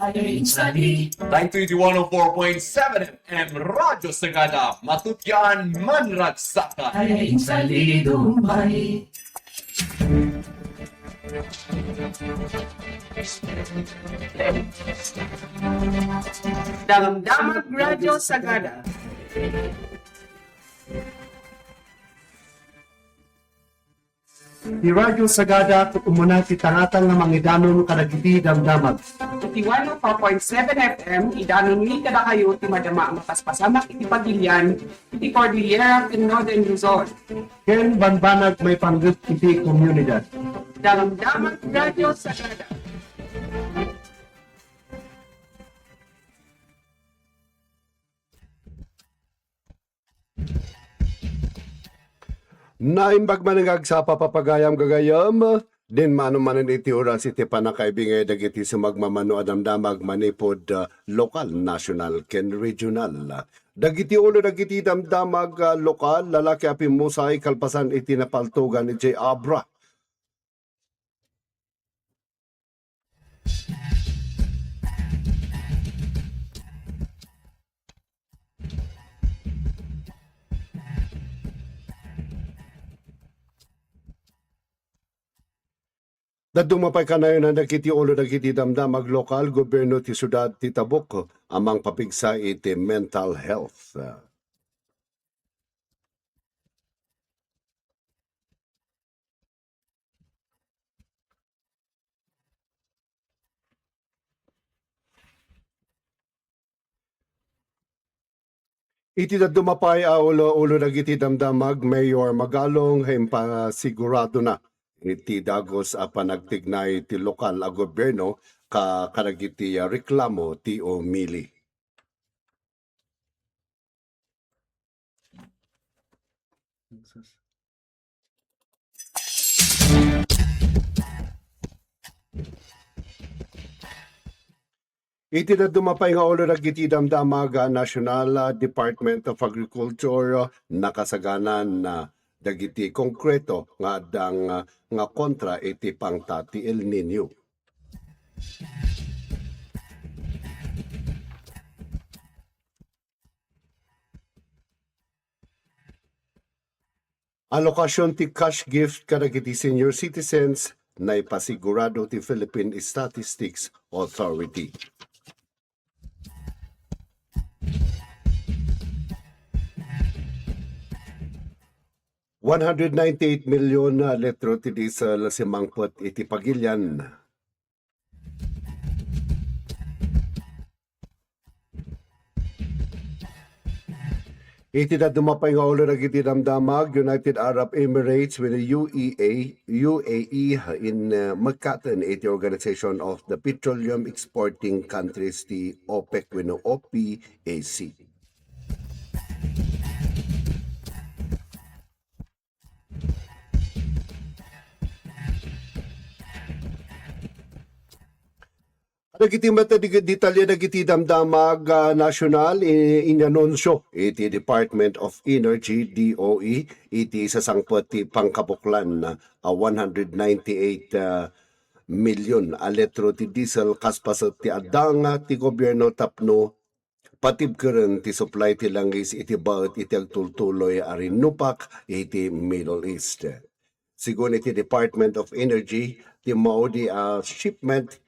Ayayin sali. 93104.7 FM Radyo Sagada Matutyan Manragsaka. Ayayin sali dumay. Damdamat Radyo Sagada. Di Radyo Sagada kung umuna titangatan ng mga idanon kadagiti damdamag. Iti 104.7 FM, idanon ni kada kayo ti madama ang mapaspasamak iti pagilian, iti Cordillera ken Northern Luzon. Ken banbanag may panggit iti komunidad. Damdamat Radyo Sagada. Naimbag manangag sa papapagayam gagayam, din manumanan iti oras iti panakaibingay dagiti sumagmamano adamdamag manipod lokal, national, ken regional. Dagiti ulo dagiti damdamag lokal, lalaki api musay kalpasan iti napaltugan iti Abra. Dadumapay kanayon na dagiti ulo dagiti damdamag lokal, gobyerno ti syudad ti Tabuk, amang papigsa iti mental health. Iti dadumapay a ulo dagiti damdamag, Mayor Magalong hempa sigurado na iti dagos a panagtignay ti lokal a gobyerno kadagiti reklamo ti Omili. Iti na dumapay nga ulo dagiti damdamag National Department of Agriculture nakasaganan na dagiti konkreto nga dang nga kontra iti pangtati El Nino. Alokasyon ti cash gift kadagiti senior citizens na ipasigurado ti Philippine Statistics Authority. $198 million na litro ti diesel simangpot iti pagilyan. Iti na dumapay nga ulo dagiti damdamag United Arab Emirates with the UAE in Macatan iti Organization of the Petroleum Exporting Countries ti OPEC wenno OPEC. Dagiti mata detalye dagiti damdamag nasyonal inanunsyo iti Department of Energy DOE iti sasangpot ti pangkabuklan 198 million a litro ti diesel kaspasat ti adang ti gobyerno tapno patibkeren ti supply ti langis iti baet iti agtultuloy a rinupak iti Middle East. Sigun iti Department of Energy ti maudi shipment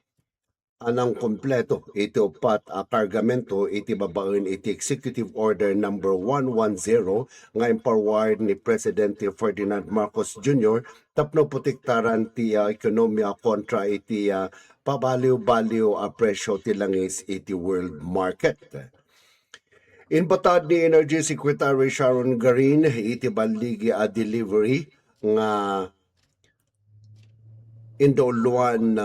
anang kompleto iti upat a kargamento iti babaen iti Executive Order number 110 nga empowered ni Presidente Ferdinand Marcos Jr. tapno protektaran ti ekonomiya kontra iti pabaliw-baliw a presyo ti langis iti world market. Inbatad ni Energy Secretary Sharon Garin iti baligi a delivery nga induluan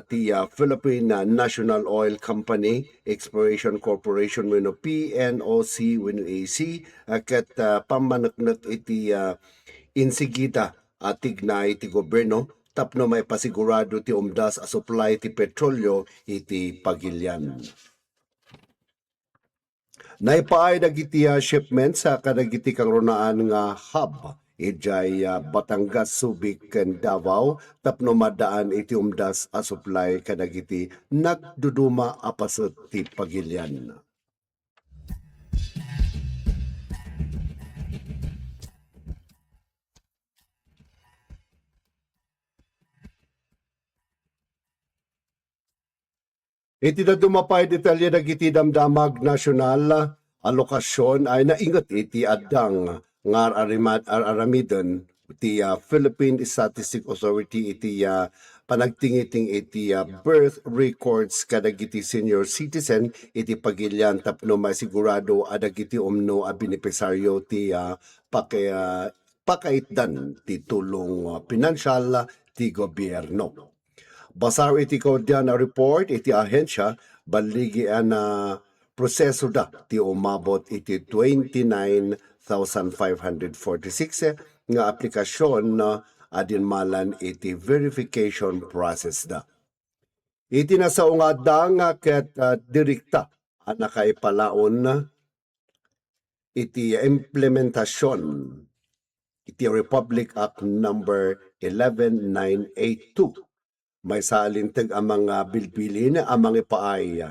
ti Philippine National Oil Company Exploration Corporation wenno PNOC wenno AC ket pamaneknek iti insigita tignay ti gobyerno tapno may pasigurado ti umdas a supply ti petrolyo iti pagilyan. Naipaay dagiti shipment sa kadagiti kangrunaan nga hub ijay Batangas, Subic, ken Davao tapno madaan iti umdas a supply kadagiti nagduduma apasot ti Pagilian. Iti na dumapay detalye dagiti damdamag nasyonal alokasyon ay naingat iti addang ngar aramidon iti Philippine Statistic Authority iti panagtingiting iti birth records kadagiti senior citizen iti Pagilian tapno masigurado adagiti umno a benepisaryo ti pakaitdan ti tulong pinansyal ti gobyerno. Basar iti kodyan na report iti ahensya baligi na proseso da ti umabot iti 29,546 nga aplikasyon na adinmalan iti verification process da. Iti nasaong nga ket direkta nakaipalaon iti implementasyon iti Republic Act number 11982. May salintag ang mga bilbilin ang mga paay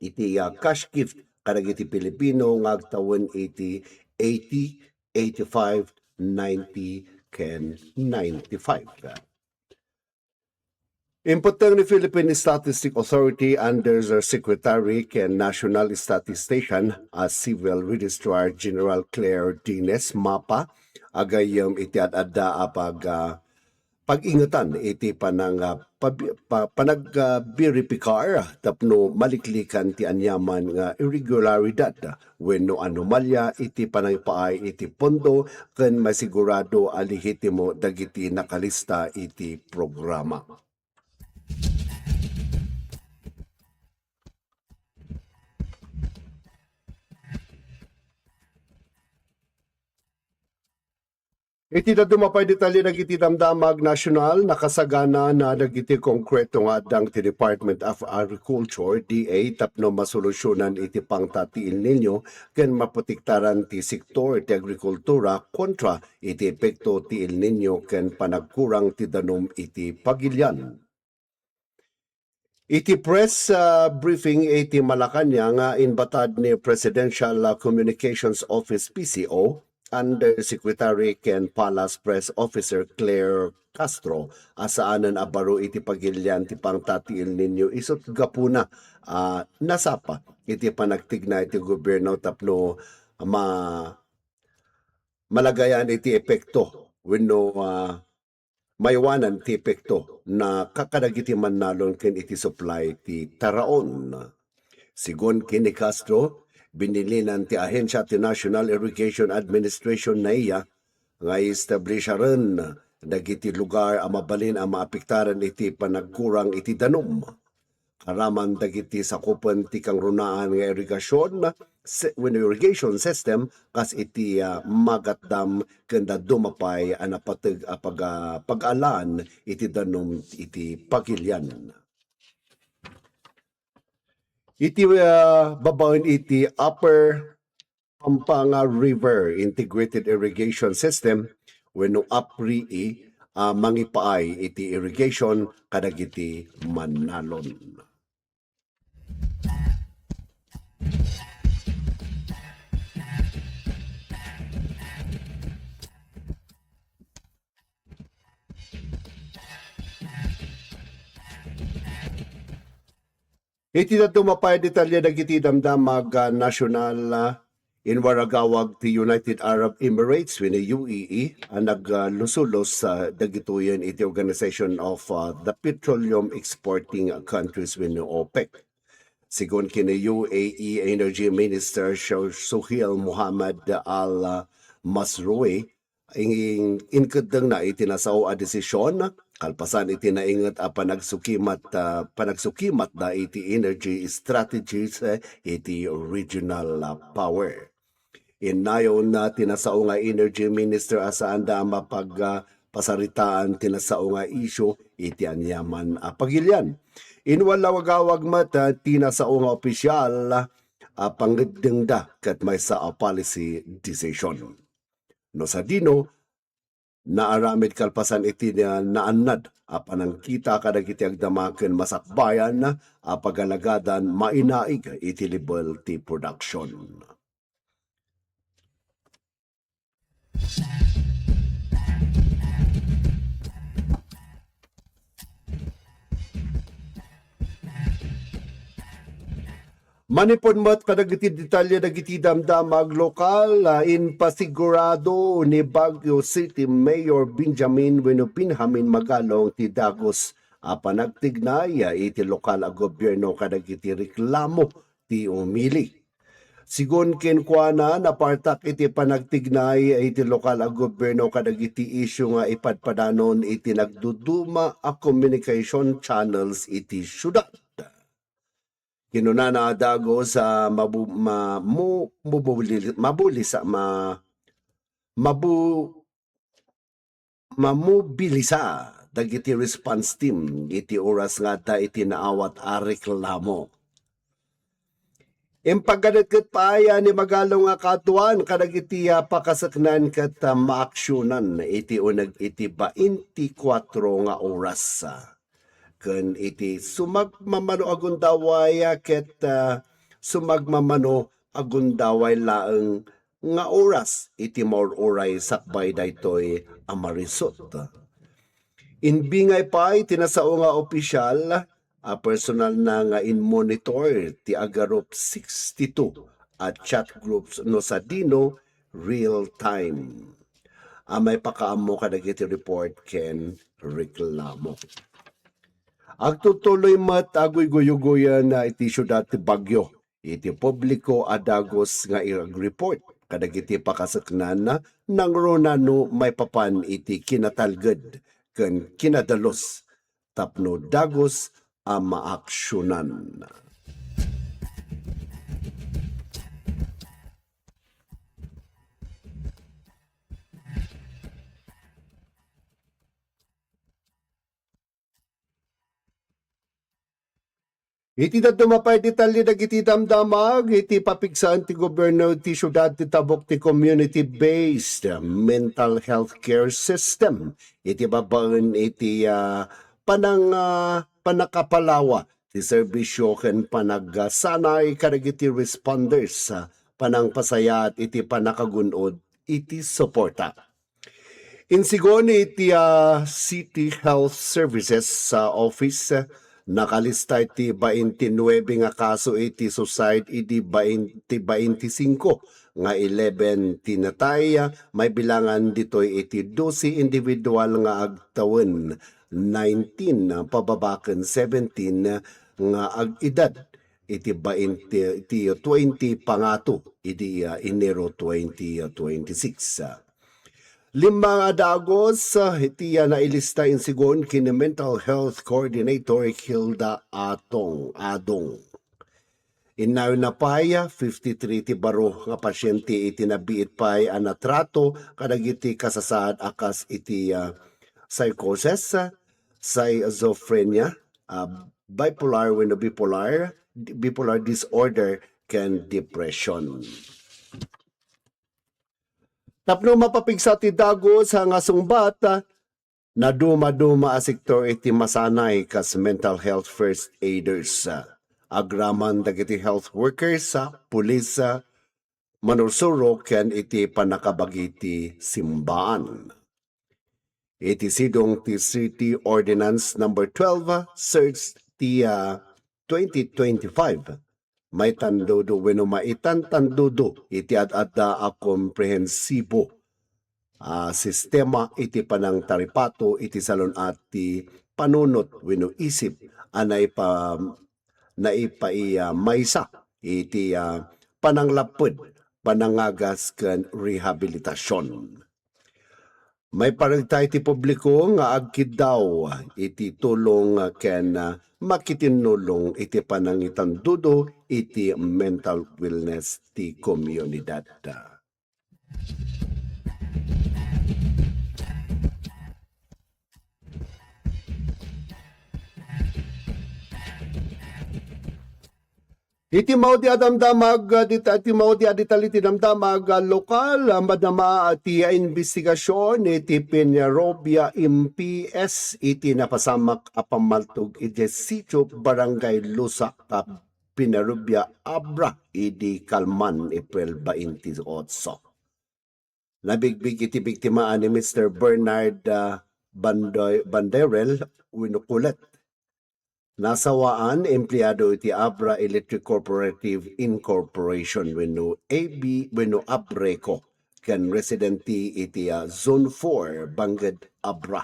iti cash gift kadag iti Pilipino ng agtawon iti 80, 85, 90, ken 95. Imputang ni Philippine Statistic Authority under the Secretary ken National Statistician as Civil Registrar General Claire Dines Mapa agayam iti adda apag pag-ingatan iti panag-verify tapno maliklikan ti anyaman nga irregularidad wenno anomalya iti panaypaay iti pondo ken masigurado alihitimo dagiti nakalista iti programa. Iti na dumapay detalye dagiti damdamag nasyonal nakasagana na dagiti konkreto nga adang ti Department of Agriculture DA tapno masolusyonan iti pangtatiil ninyo ken maprotektaran ti sektor ti agrikultura kontra iti epekto ti El Nino ken panagkurang ti danom iti Pagilian. Iti press briefing iti Malacanang nga inbatad ni Presidential Communications Office PCO Under Secretary Ken Palas Press Officer Claire Castro asaanan abaro iti Pagilian ti pangtatiil ninyo isot gapuna nasapa iti panagtigna iti gobyerno tapno malagayan iti epekto wenno maywanan ti epekto na kakadagiti mannalon ken iti supply ti taraon. Sigon kini Castro, binilinan ti ahensya ti National Irrigation Administration na iya nga establisharan dagiti lugar a mabalin a maapektaran iti panagkurang iti danom. Karaman dagiti sakupan ti kangrunaan nga irrigation irrigation system kas iti magatdam kenda dumapay a napateg a pag-alan iti danom iti Pagilian. Iti babaon iti Upper Pampanga River Integrated Irrigation System wenno UPRI mangipaay iti irrigation kadagiti mannalon. Iti na tumapay detalye dagiti damdamag nasyonal inwaragawag ti United Arab Emirates wenno UAE ang naglusulos sa dagitoyen iti Organization of the Petroleum Exporting Countries wenno OPEC. Sigon kini UAE Energy Minister Suhail Muhammad Al Masroui inkadeng na itinasaw a desisyon kalpasan iti naingat a panagsukimat da iti energy strategies iti regional power. Inayon na tinasao nga energy minister asaan da mapagpasaritaan tinasao nga isyo iti anyaman a Pagilian. Inwalawagawag mata tinasao nga opisyal panggedeng da kat may sa policy decision. no sa dino naaramid kalpasan iti na naannad apan ang kita kadag iti agdamaken masakbayan pagalagadan mainaig iti level ti production. Manipon mat kadagiti detalye dagiti damdamag lokal in pasigurado ni Baguio City Mayor Benjamin Bueno Pinhamin Magalong ti Dagos panagtignay iti lokal a gobyerno kadagiti reklamo ti umili. Sigun kenkwana napartak iti panagtignay iti lokal a gobyerno kadagiti isyu nga ipadpadanon iti nagduduma a communication channels iti syudad. Kinunana dago sa mamobilisa dagiti response team iti oras nga ta iti naawat a reklamo. Impagadat paaya ni Magalong nga katuan kadagiti pakasaknan ket maaksyonan iti uneg iti 24 nga oras. Ken iti sumagmamano agundaway ket sumagmamano agundaway laeng nga oras iti more oray sakbay daytoy amarisot. Inbingay pa tinasao nga opisyal personal na nga in-monitor ti agarup 62 at chat groups no sa dino real time. May pakaamo kadagiti report ken reklamo. Agtutuloy mat agoy guyuguyan na iti syudad ti Baguio. Iti publiko adagos nga irag-report kadagiti pakasaknan na nang ronano may papan iti kinatalged ken kinadalos tapno dagos a maaksyonan. Iti dumapay detalye dagiti damdamag iti papigsaan ti gobyerno ti syudad ti Tabok ti community-based mental health care system. Iti babaen iti panakapalawa ti serbisyo ken panagsanay kadagiti responders panang pasayat iti panakagunod iti suporta. Insigon iti City Health Services sa office nakalista iti 29 nga kaso iti suicide iti 25 nga 11 tinatay may bilangan ditoy iti 12 individual nga agtawen 19 pababaken 17 nga ag-edad iti 20 pangato iti Enero 2026. 5 nga dagos iti nailista insigon kini Mental Health Coordinator Hilda Adong. Inaw na paya 53 ti baro nga pasyente iti nabiit pay anatrato kadagiti kasasad akas iti psychosis, schizophrenia, bipolar when bipolar disorder ken depression. Tapno mapapigsa ti Dagos nga sungbat na duma-duma a sektor iti masanay kas mental health first aiders. Agraman dagiti health workers, pulis, manursuro ken iti panakabagiti simbaan. Iti sidong ti City Ordinance number 12 search ti 2025. May tandudo wenno maitan tandudo iti adda a komprehensibo sistema iti panang taripato iti salon at ti panunot wenno isip anay pa maysa iti pananglapud panangagas ken rehabilitasyon. May paragtay ti publiko nga agkid daw iti tulong ken makitinulong iti panangitan dudo iti mental wellness ti komunidad. Iti maudi adamdamag iti maudi aditali tinamdamag lokal madama iti investigasyon iti Peñarobia MPS iti napasamak apamaltog iti sitio Barangay Lusa ka Peñarobia Abra iti Kalman April 28. Nabigbig iti biktimaan ni Mr. Bernard Banderel winukulet. Nasawaan, empleyado iti Abra Electric Corporative Incorporation wenno Abreco ken residente iti Zone 4 Bangged Abra.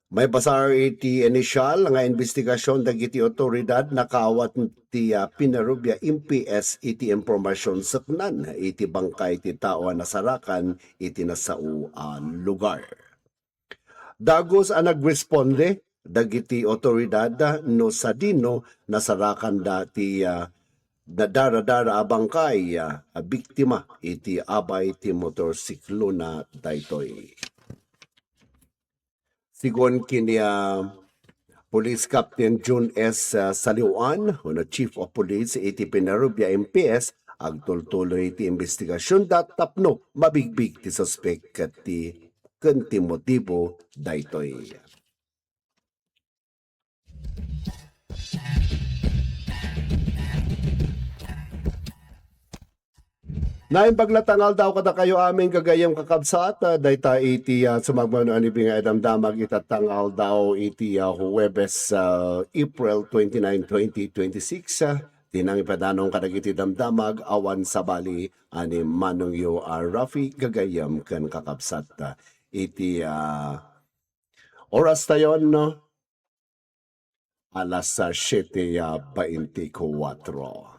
May basar iti initial nga investigasyon dagiti otoridad nakawat ti Peñarobia MPS iti impormasyon saknan iti bangkay ti tao nasarakan iti nasao lugar. Dagos ang nagresponde dagiti otoridad no sa dino nasarakan dati dara-dara abangkay biktima iti abay ti motorsiklo na daytoy. Sigon kini Police Captain June S. Saliwan, Chief of Police iti Peñarobia MPS, agtultuloy iti investigasyon tapno mabigbig ti suspect ket ti ken ti motibo daytoy. Naimbaglatangal daw kada kayo aming gagayang kakabsat dayta iti sumagmano ani binga damdamag itatangal daw iti Huwebes April 29, 2026 tinang ipadanong kadagiti damdamag awan sa bali ani Manong Rafi gagayam ken kakabsat iti oras tayon no alas 7:24.